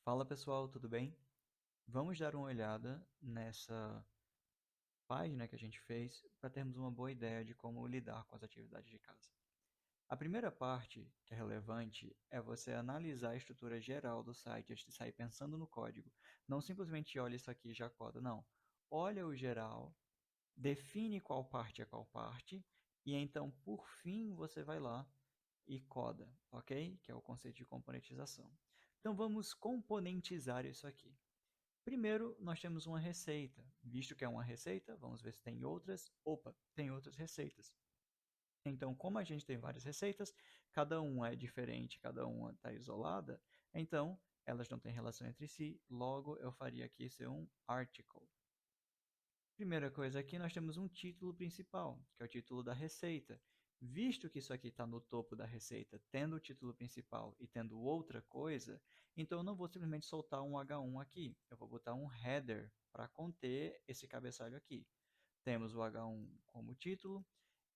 Fala pessoal, tudo bem? Vamos dar uma olhada nessa página que a gente fez para termos uma boa ideia de como lidar com as atividades de casa. A primeira parte que é relevante é você analisar a estrutura geral do site antes de sair pensando no código. Não simplesmente olha isso aqui e já coda, não. Olha o geral, define qual parte é qual parte e então, por fim, você vai lá e coda, ok? Que é o conceito de componentização. Então vamos componentizar isso aqui. Primeiro, nós temos uma receita. Visto que é uma receita, vamos ver se tem outras. Opa, tem outras receitas. Então, como a gente tem várias receitas, cada uma é diferente, cada uma está isolada, então elas não têm relação entre si, logo eu faria aqui ser um article. Primeira coisa aqui, nós temos um título principal, que é o título da receita. Visto que isso aqui está no topo da receita, tendo o título principal e tendo outra coisa, então eu não vou simplesmente soltar um H1 aqui. Eu vou botar um header para conter esse cabeçalho aqui. Temos o H1 como título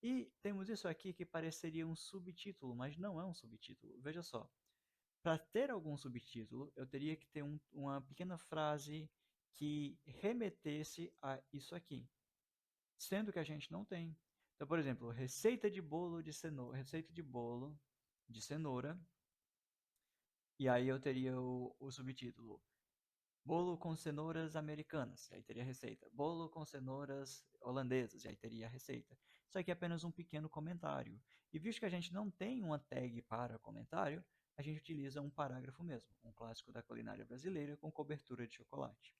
e temos isso aqui que pareceria um subtítulo, mas não é um subtítulo. Veja só, para ter algum subtítulo, eu teria que ter uma pequena frase que remetesse a isso aqui, sendo que a gente não tem. Então, por exemplo, receita de bolo de cenoura, receita de bolo de cenoura, e aí eu teria o subtítulo bolo com cenouras americanas, e aí teria a receita. Bolo com cenouras holandesas, e aí teria a receita. Isso aqui é apenas um pequeno comentário. E visto que a gente não tem uma tag para comentário, a gente utiliza um parágrafo mesmo, um clássico da culinária brasileira com cobertura de chocolate.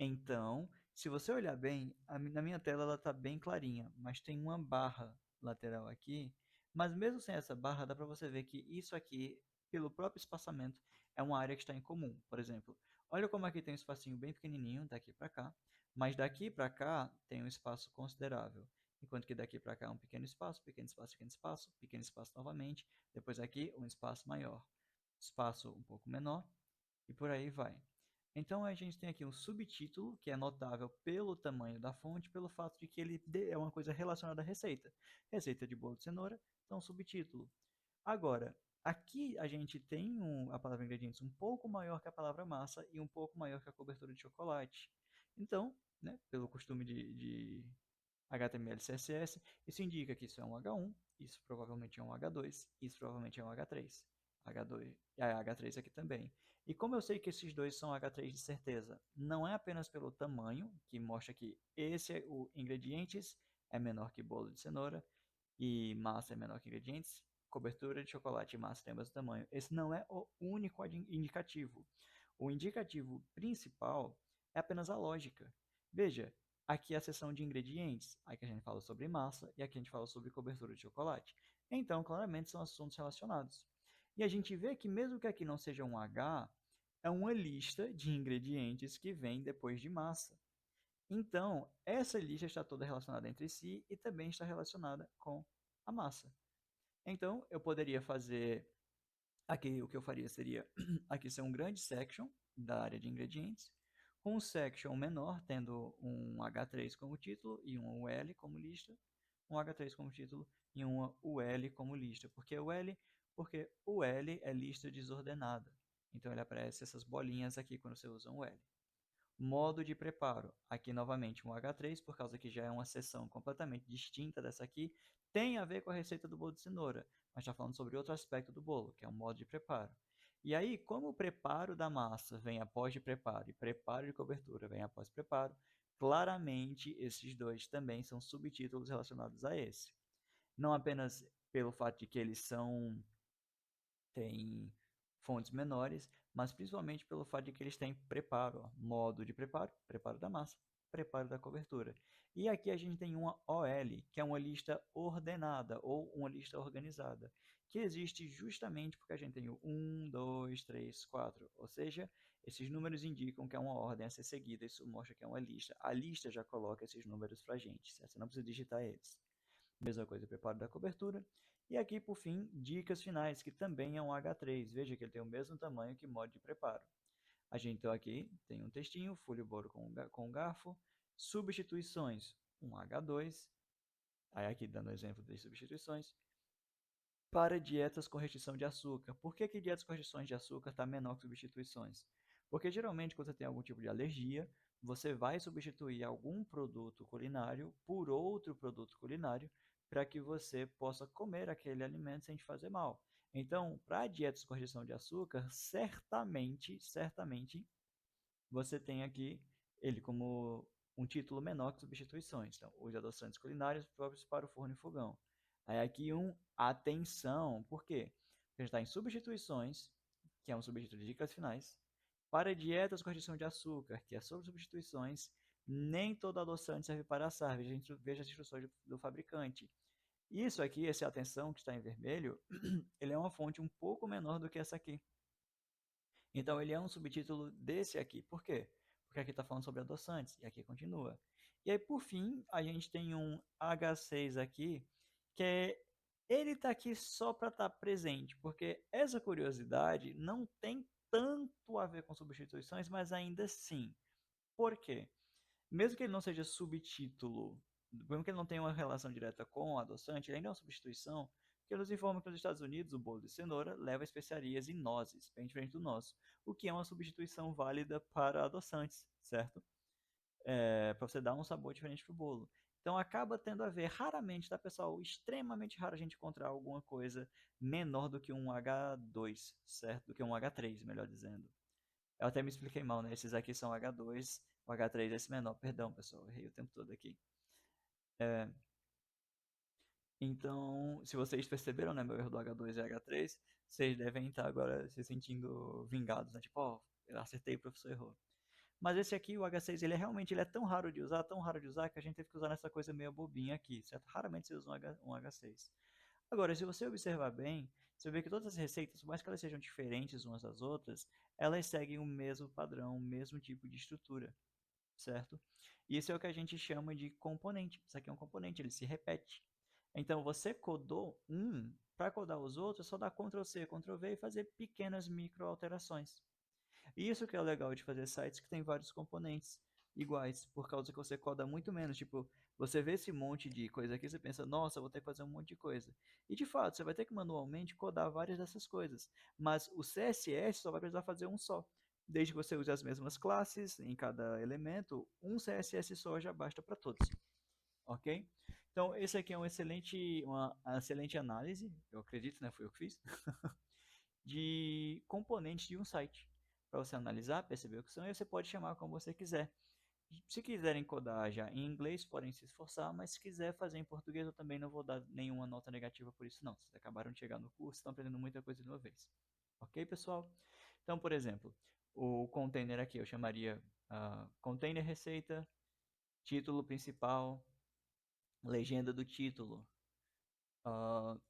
Então, se você olhar bem, na minha tela ela está bem clarinha, mas tem uma barra lateral aqui. Mas mesmo sem essa barra, dá para você ver que isso aqui, pelo próprio espaçamento, é uma área que está em comum. Por exemplo, olha como aqui tem um espacinho bem pequenininho daqui para cá, mas daqui para cá tem um espaço considerável. Enquanto que daqui para cá é um pequeno espaço, pequeno espaço, pequeno espaço novamente. Depois aqui um espaço maior, espaço um pouco menor e por aí vai. Então a gente tem aqui um subtítulo que é notável pelo tamanho da fonte, pelo fato de que ele é uma coisa relacionada à receita. Receita de bolo de cenoura, então subtítulo. Agora, aqui a gente tem a palavra ingredientes um pouco maior que a palavra massa e um pouco maior que a cobertura de chocolate. Então, né, pelo costume de HTML e CSS, isso indica que isso é um H1, isso provavelmente é um H2, isso provavelmente é um H3. H2 e a H3 aqui também. E como eu sei que esses dois são H3 de certeza, não é apenas pelo tamanho, que mostra que esse é o ingredientes é menor que bolo de cenoura e massa é menor que ingredientes, cobertura de chocolate e massa tem o mesmo tamanho. Esse não é o único indicativo. O indicativo principal é apenas a lógica. Veja, aqui é a seção de ingredientes, aqui a gente fala sobre massa e aqui a gente fala sobre cobertura de chocolate. Então, claramente são assuntos relacionados. E a gente vê que mesmo que aqui não seja um H, é uma lista de ingredientes que vem depois de massa. Então, essa lista está toda relacionada entre si e também está relacionada com a massa. Então, eu poderia fazer aqui, o que eu faria seria aqui ser um grande section da área de ingredientes, com um section menor tendo um H3 como título e um UL como lista, um H3 como título e uma UL como lista. Por que UL? Porque UL é lista desordenada. Então ele aparece essas bolinhas aqui quando você usa um L. Modo de preparo. Aqui novamente um H3, por causa que já é uma seção completamente distinta dessa aqui. Tem a ver com a receita do bolo de cenoura, mas está falando sobre outro aspecto do bolo, que é o modo de preparo. E aí, como o preparo da massa vem após de preparo e preparo de cobertura vem após preparo, claramente esses dois também são subtítulos relacionados a esse. Não apenas pelo fato de que eles têm fontes menores, mas principalmente pelo fato de que eles têm preparo, ó, modo de preparo, preparo da massa, preparo da cobertura. E aqui a gente tem uma OL, que é uma lista ordenada ou uma lista organizada, que existe justamente porque a gente tem o 1, 2, 3, 4, ou seja, esses números indicam que é uma ordem a ser seguida, isso mostra que é uma lista. A lista já coloca esses números para a gente, certo? Você não precisa digitar eles. Mesma coisa, preparo da cobertura. E aqui, por fim, dicas finais, que também é um H3. Veja que ele tem o mesmo tamanho que modo de preparo. A gente então aqui tem um textinho, folha o boro com garfo, substituições, um H2, aí aqui dando exemplo de substituições, para dietas com restrição de açúcar. Por que dietas com restrições de açúcar está menor que substituições? Porque geralmente quando você tem algum tipo de alergia, você vai substituir algum produto culinário por outro produto culinário para que você possa comer aquele alimento sem te fazer mal. Então, para dietas com restrição de açúcar, certamente você tem aqui ele como um título menor que substituições. Então, os adoçantes culinários próprios para o forno e fogão. Aí aqui atenção, por quê? Porque a gente está em substituições, que é um substituto de dicas finais, para dietas com restrição de açúcar, que é sobre substituições, nem todo adoçante serve para assar, veja as instruções do fabricante. Isso aqui, essa atenção que está em vermelho, ele é uma fonte um pouco menor do que essa aqui. Então ele é um subtítulo desse aqui. Por quê? Porque aqui está falando sobre adoçantes e aqui continua. E aí, por fim, a gente tem um H6 aqui, que ele está aqui só para estar presente, porque essa curiosidade não tem tanto a ver com substituições, mas ainda assim. Por quê? Mesmo que ele não seja subtítulo, mesmo que ele não tenha uma relação direta com o adoçante, ele ainda é uma substituição, porque nos informa que nos Estados Unidos o bolo de cenoura leva especiarias e nozes, bem diferente do nosso, o que é uma substituição válida para adoçantes, certo? Para você dar um sabor diferente para o bolo. Então acaba tendo a ver, raramente, tá pessoal? Extremamente raro a gente encontrar alguma coisa menor do que um H2, certo? Do que um H3, melhor dizendo. Eu até me expliquei mal, né? Esses aqui são H2, o H3 é esse menor. Perdão, pessoal, errei o tempo todo aqui. É, então, se vocês perceberam, né, meu erro do H2 e H3, vocês devem estar agora se sentindo vingados, né? Tipo, ó, oh, eu acertei, o professor errou. Mas esse aqui, o H6, ele é tão raro de usar, tão raro de usar, que a gente teve que usar nessa coisa meio bobinha aqui, certo? Raramente você usa um H6. Agora, se você observar bem, você vê que todas as receitas, por mais que elas sejam diferentes umas das outras, elas seguem o mesmo padrão, o mesmo tipo de estrutura, certo? Isso é o que a gente chama de componente. Isso aqui é um componente, ele se repete. Então, você codou um, para codar os outros, é só dar Ctrl+C, Ctrl+V e fazer pequenas micro alterações. E isso que é o legal de fazer sites que tem vários componentes iguais, por causa que você coda muito menos. Tipo, você vê esse monte de coisa aqui, você pensa, nossa, vou ter que fazer um monte de coisa. E de fato, você vai ter que manualmente codar várias dessas coisas. Mas o CSS só vai precisar fazer um só. Desde que você use as mesmas classes em cada elemento, um CSS só já basta para todos. Ok? Então, esse aqui é uma excelente análise, eu acredito, né? Foi eu que fiz de componentes de um site. Para você analisar, perceber o que são, e você pode chamar como você quiser. Se quiserem codar já em inglês, podem se esforçar, mas se quiser fazer em português, eu também não vou dar nenhuma nota negativa por isso, não. Vocês acabaram de chegar no curso, estão aprendendo muita coisa de uma vez. Ok, pessoal? Então, por exemplo, o container aqui eu chamaria container receita, título principal, legenda do título, uh,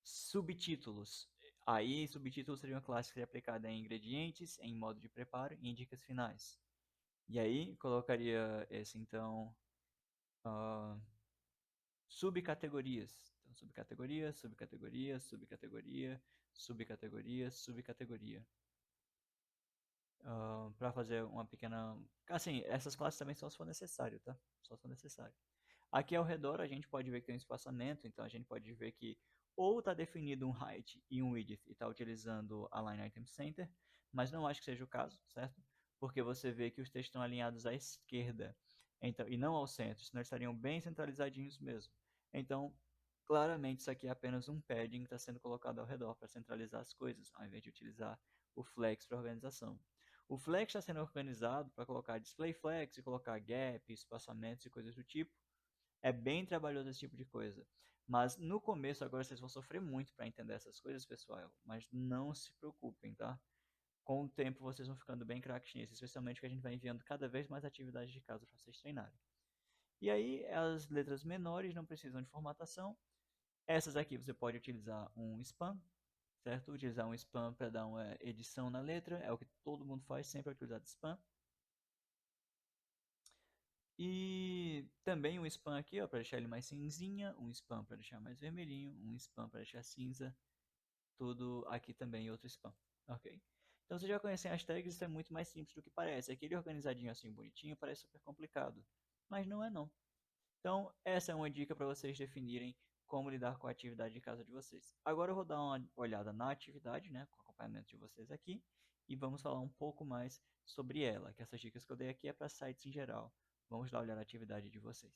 subtítulos. Aí, subtítulos seria uma classe que seria aplicada em ingredientes, em modo de preparo e em dicas finais. E aí, colocaria esse, então, uh, subcategorias. Então, subcategoria, subcategoria, subcategoria, subcategoria, subcategoria. Para fazer uma pequena... Assim, essas classes também só se for necessário, tá? Só se for necessário. Aqui ao redor a gente pode ver que tem um espaçamento, então a gente pode ver que ou está definido um height e um width e está utilizando a Line Item Center, mas não acho que seja o caso, certo? Porque você vê que os textos estão alinhados à esquerda então, e não ao centro, senão eles estariam bem centralizadinhos mesmo. Então, claramente isso aqui é apenas um padding que está sendo colocado ao redor para centralizar as coisas, ao invés de utilizar o flex para organização. O flex está sendo organizado para colocar display flex e colocar gap, espaçamentos e coisas do tipo, é bem trabalhoso esse tipo de coisa. Mas no começo, agora vocês vão sofrer muito para entender essas coisas, pessoal. Mas não se preocupem, tá? Com o tempo vocês vão ficando bem craques nisso, especialmente que a gente vai enviando cada vez mais atividades de casa para vocês treinarem. E aí, as letras menores não precisam de formatação. Essas aqui você pode utilizar um spam, certo? Utilizar um spam para dar uma edição na letra, é o que todo mundo faz, sempre é utilizado spam. E também um spam aqui, ó, para deixar ele mais cinzinha, um spam para deixar mais vermelhinho, um spam para deixar cinza, tudo aqui também outro spam, ok? Então vocês já conhecem as tags, isso é muito mais simples do que parece. Aquele organizadinho assim bonitinho parece super complicado, mas não é não. Então essa é uma dica para vocês definirem como lidar com a atividade de casa de vocês. Agora eu vou dar uma olhada na atividade, né, com o acompanhamento de vocês aqui, e vamos falar um pouco mais sobre ela, que essas dicas que eu dei aqui é para sites em geral. Vamos lá olhar a atividade de vocês.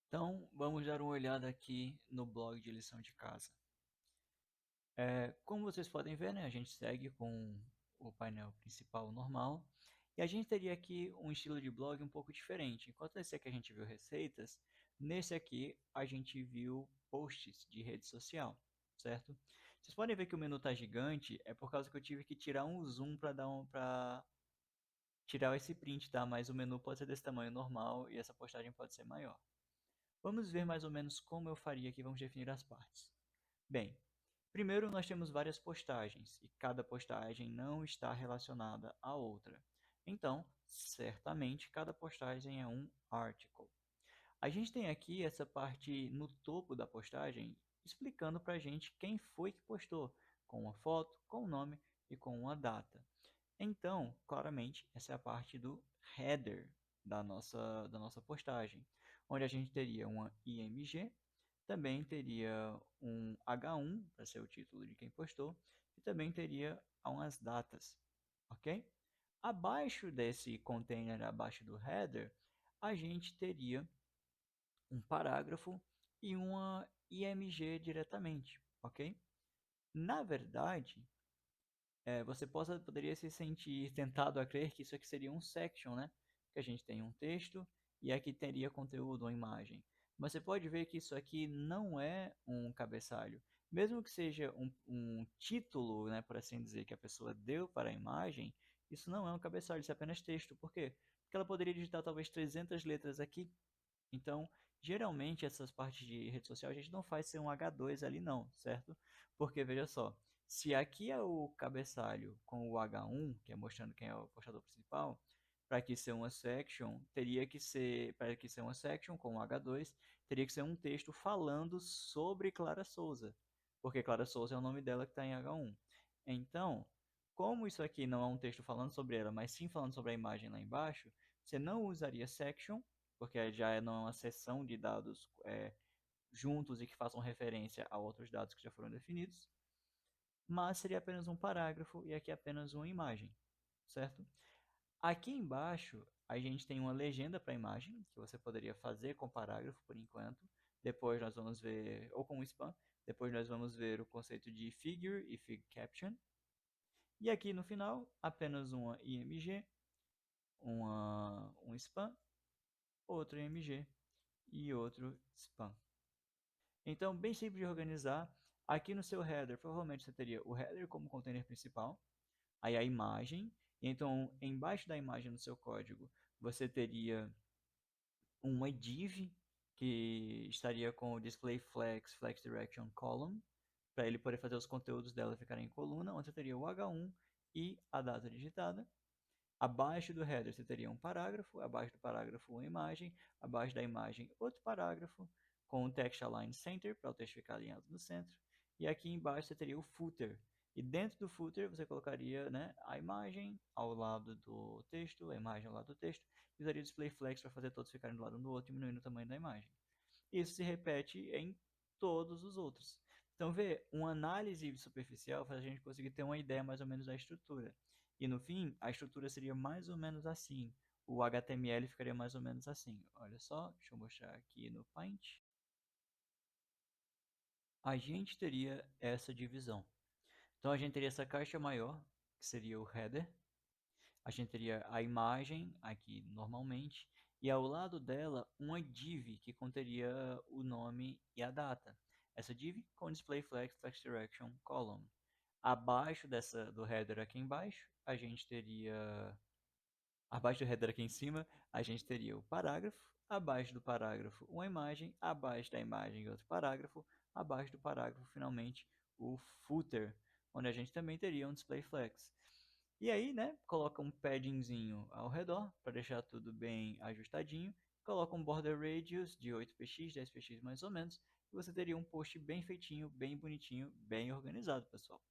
Então, vamos dar uma olhada aqui no blog de lição de casa. Como vocês podem ver, né, a gente segue com o painel principal normal. E a gente teria aqui um estilo de blog um pouco diferente. Enquanto esse aqui a gente viu receitas, nesse aqui a gente viu posts de rede social, certo? Vocês podem ver que o menu está gigante, é por causa que eu tive que tirar um zoom para tirar esse print, tá? Mas o menu pode ser desse tamanho normal e essa postagem pode ser maior. Vamos ver mais ou menos como eu faria aqui, vamos definir as partes. Bem, primeiro nós temos várias postagens e cada postagem não está relacionada à outra. Então, certamente cada postagem é um article. A gente tem aqui essa parte no topo da postagem explicando para a gente quem foi que postou, com uma foto, com o nome e com uma data. Então, claramente, essa é a parte do header da nossa postagem, onde a gente teria uma IMG, também teria um H1 para ser o título de quem postou, e também teria umas datas, ok? Abaixo desse container, abaixo do header, a gente teria um parágrafo e uma IMG diretamente, ok? Na verdade, você poderia se sentir tentado a crer que isso aqui seria um section, né? Que a gente tem um texto e aqui teria conteúdo ou imagem. Mas você pode ver que isso aqui não é um cabeçalho. Mesmo que seja um título, né, por assim dizer, que a pessoa deu para a imagem, isso não é um cabeçalho, isso é apenas texto. Por quê? Porque ela poderia digitar talvez 300 letras aqui. Então, geralmente essas partes de rede social a gente não faz ser um H2 ali não, certo? Porque veja só, se aqui é o cabeçalho com o H1, que é mostrando quem é o postador principal, para que ser uma section, teria que ser, para que ser uma section com o H2, teria que ser um texto falando sobre Clara Souza, porque Clara Souza é o nome dela que está em H1. Então, como isso aqui não é um texto falando sobre ela, mas sim falando sobre a imagem lá embaixo, você não usaria section, porque já não é uma seção de dados juntos e que façam referência a outros dados que já foram definidos, mas seria apenas um parágrafo e aqui apenas uma imagem, certo? Aqui embaixo a gente tem uma legenda para a imagem, que você poderia fazer com parágrafo por enquanto, depois nós vamos ver, ou com spam, depois nós vamos ver o conceito de figure e fig caption, e aqui no final apenas uma img, um spam, outro img e outro spam. Então, bem simples de organizar. Aqui no seu header, provavelmente você teria o header como container principal, aí a imagem, e então embaixo da imagem no seu código você teria uma div que estaria com o display flex direction column, para ele poder fazer os conteúdos dela ficarem em coluna, onde você teria o H1 e a data digitada. Abaixo do header você teria um parágrafo, abaixo do parágrafo uma imagem, abaixo da imagem outro parágrafo, com o text align center, para o texto ficar alinhado no centro, e aqui embaixo você teria o footer. E dentro do footer você colocaria, né, a imagem ao lado do texto, a imagem ao lado do texto, e usaria o display flex para fazer todos ficarem do lado um do outro, diminuindo o tamanho da imagem. Isso se repete em todos os outros. Então, vê, uma análise superficial faz a gente conseguir ter uma ideia mais ou menos da estrutura. E no fim, a estrutura seria mais ou menos assim. O HTML ficaria mais ou menos assim. Olha só, deixa eu mostrar aqui no Paint. A gente teria essa divisão. Então, a gente teria essa caixa maior, que seria o header. A gente teria a imagem aqui normalmente. E ao lado dela, uma div que conteria o nome e a data. Essa div com display flex text direction column. Abaixo do header aqui embaixo, a gente teria. Abaixo do header aqui em cima, a gente teria o parágrafo. Abaixo do parágrafo, uma imagem. Abaixo da imagem, outro parágrafo. Abaixo do parágrafo, finalmente, o footer, onde a gente também teria um display flex. E aí, né, coloca um paddingzinho ao redor para deixar tudo bem ajustadinho. Coloca um border radius de 8px, 10px mais ou menos. E você teria um post bem feitinho, bem bonitinho, bem organizado, pessoal.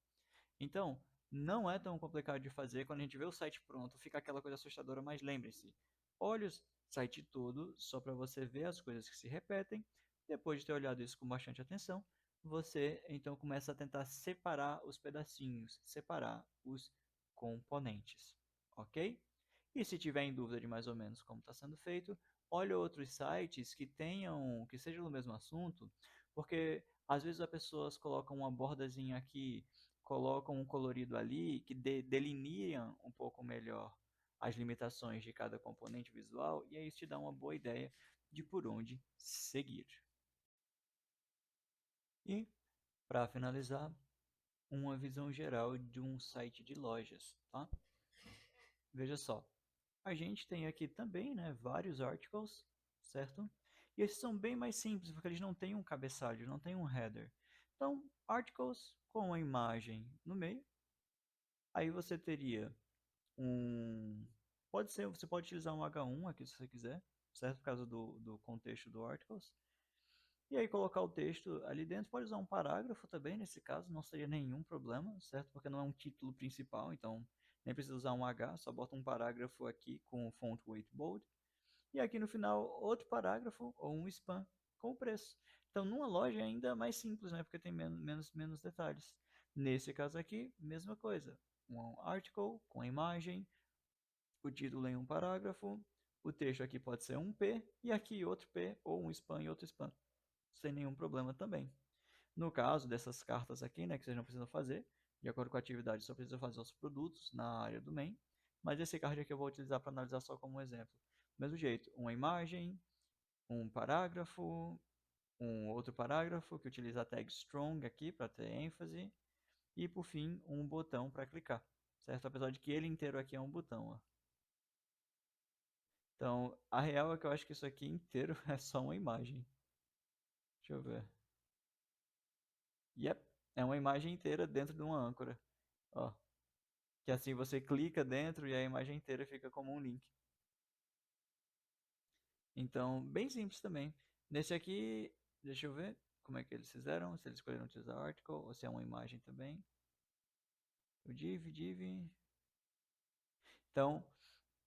Então, não é tão complicado de fazer. Quando a gente vê o site pronto, fica aquela coisa assustadora, mas lembre-se, olhe o site todo só para você ver as coisas que se repetem. Depois de ter olhado isso com bastante atenção, você então começa a tentar separar os pedacinhos, separar os componentes, ok? E se tiver em dúvida de mais ou menos como está sendo feito, olhe outros sites que sejam no mesmo assunto, porque às vezes as pessoas colocam uma bordazinha aqui, colocam um colorido ali, que delineam um pouco melhor as limitações de cada componente visual, e aí isso te dá uma boa ideia de por onde seguir. E, para finalizar, uma visão geral de um site de lojas, tá? Veja só, a gente tem aqui também, né, vários articles, certo? E esses são bem mais simples, porque eles não têm um cabeçalho, não têm um header. Então, articles com a imagem no meio, aí você teria um... Pode ser, você pode utilizar um H1 aqui se você quiser, certo? Por causa do contexto do articles. E aí colocar o texto ali dentro, pode usar um parágrafo também, nesse caso, não seria nenhum problema, certo? Porque não é um título principal, então nem precisa usar um H, só bota um parágrafo aqui com o font weight bold. E aqui no final, outro parágrafo ou um span com o preço. Então, numa loja é ainda mais simples, né? Porque tem menos detalhes. Nesse caso aqui, mesma coisa. Um article com a imagem, o título em um parágrafo, o texto aqui pode ser um P, e aqui outro P, ou um span e outro span, sem nenhum problema também. No caso dessas cartas aqui, né, que vocês não precisam fazer, de acordo com a atividade, só precisa fazer os produtos na área do main, mas esse card aqui eu vou utilizar para analisar só como um exemplo. Do mesmo jeito, uma imagem, um parágrafo, um outro parágrafo que utiliza a tag strong aqui para ter ênfase, e por fim um botão para clicar, certo? Apesar de que ele inteiro aqui é um botão, ó. Então, a real é que eu acho que isso aqui inteiro é só uma imagem. Deixa eu ver. Yep, é uma imagem inteira dentro de uma âncora. Ó, que assim você clica dentro e a imagem inteira fica como um link. Então, bem simples também. Nesse aqui, deixa eu ver como é que eles fizeram, se eles escolheram utilizar article ou se é uma imagem também. O div. Então,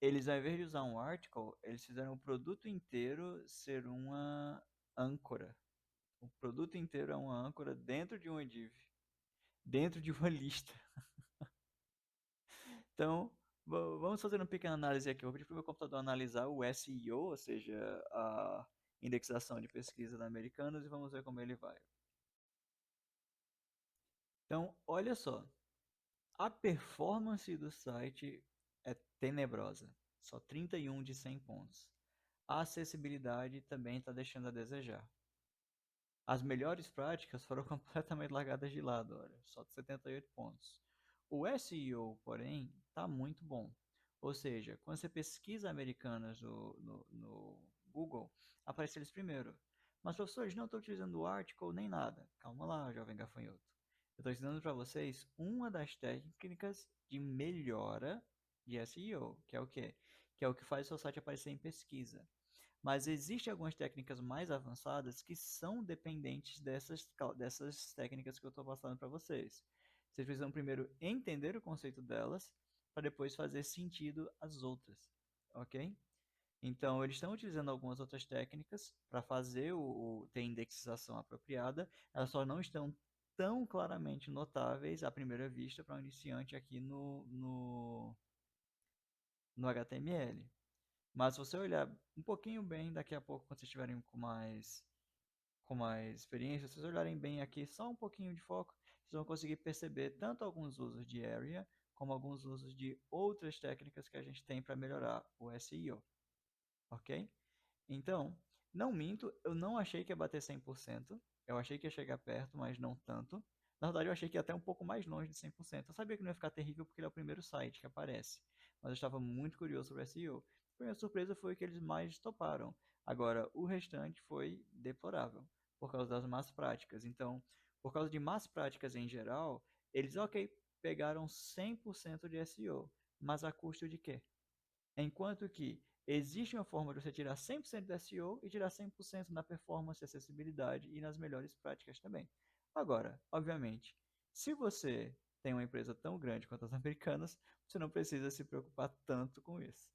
eles ao invés de usar um article, eles fizeram o produto inteiro ser uma âncora. O produto inteiro é uma âncora dentro de uma div, dentro de uma lista. Então, vamos fazer uma pequena análise aqui. Eu vou pedir para o meu computador analisar o SEO, ou seja, a indexação de pesquisa da Americanas, e vamos ver como ele vai. Então, olha só. A performance do site é tenebrosa. Só 31 de 100 pontos. A acessibilidade também está deixando a desejar. As melhores práticas foram completamente largadas de lado, olha, só 78 pontos. O SEO, porém, está muito bom. Ou seja, quando você pesquisa Americanas no Google, aparecem eles primeiro. Mas, professores, não estou utilizando o article nem nada. Calma lá, jovem gafanhoto. Eu estou ensinando para vocês uma das técnicas de melhora de SEO, que é o quê? Que é o que faz o seu site aparecer em pesquisa. Mas existem algumas técnicas mais avançadas que são dependentes dessas técnicas que eu estou passando para vocês. Vocês precisam primeiro entender o conceito delas, para depois fazer sentido as outras, ok? Então, eles estão utilizando algumas outras técnicas para fazer ter indexação apropriada, elas só não estão tão claramente notáveis à primeira vista para um iniciante aqui no HTML. Mas se você olhar um pouquinho bem, daqui a pouco, quando vocês estiverem com mais experiência, se vocês olharem bem aqui, só um pouquinho de foco, vocês vão conseguir perceber tanto alguns usos de area, como alguns usos de outras técnicas que a gente tem para melhorar o SEO, ok? Então, não minto, eu não achei que ia bater 100%, eu achei que ia chegar perto, mas não tanto. Na verdade, eu achei que ia até um pouco mais longe de 100%. Eu sabia que não ia ficar terrível porque ele é o primeiro site que aparece, mas eu estava muito curioso sobre o SEO. A primeira surpresa foi que eles mais toparam. Agora, o restante foi deplorável, por causa das más práticas. Então, por causa de más práticas em geral, eles, ok, pegaram 100% de SEO, mas a custo de quê? Enquanto que existe uma forma de você tirar 100% do SEO e tirar 100% na performance, acessibilidade e nas melhores práticas também. Agora, obviamente, se você tem uma empresa tão grande quanto as americanas, você não precisa se preocupar tanto com isso.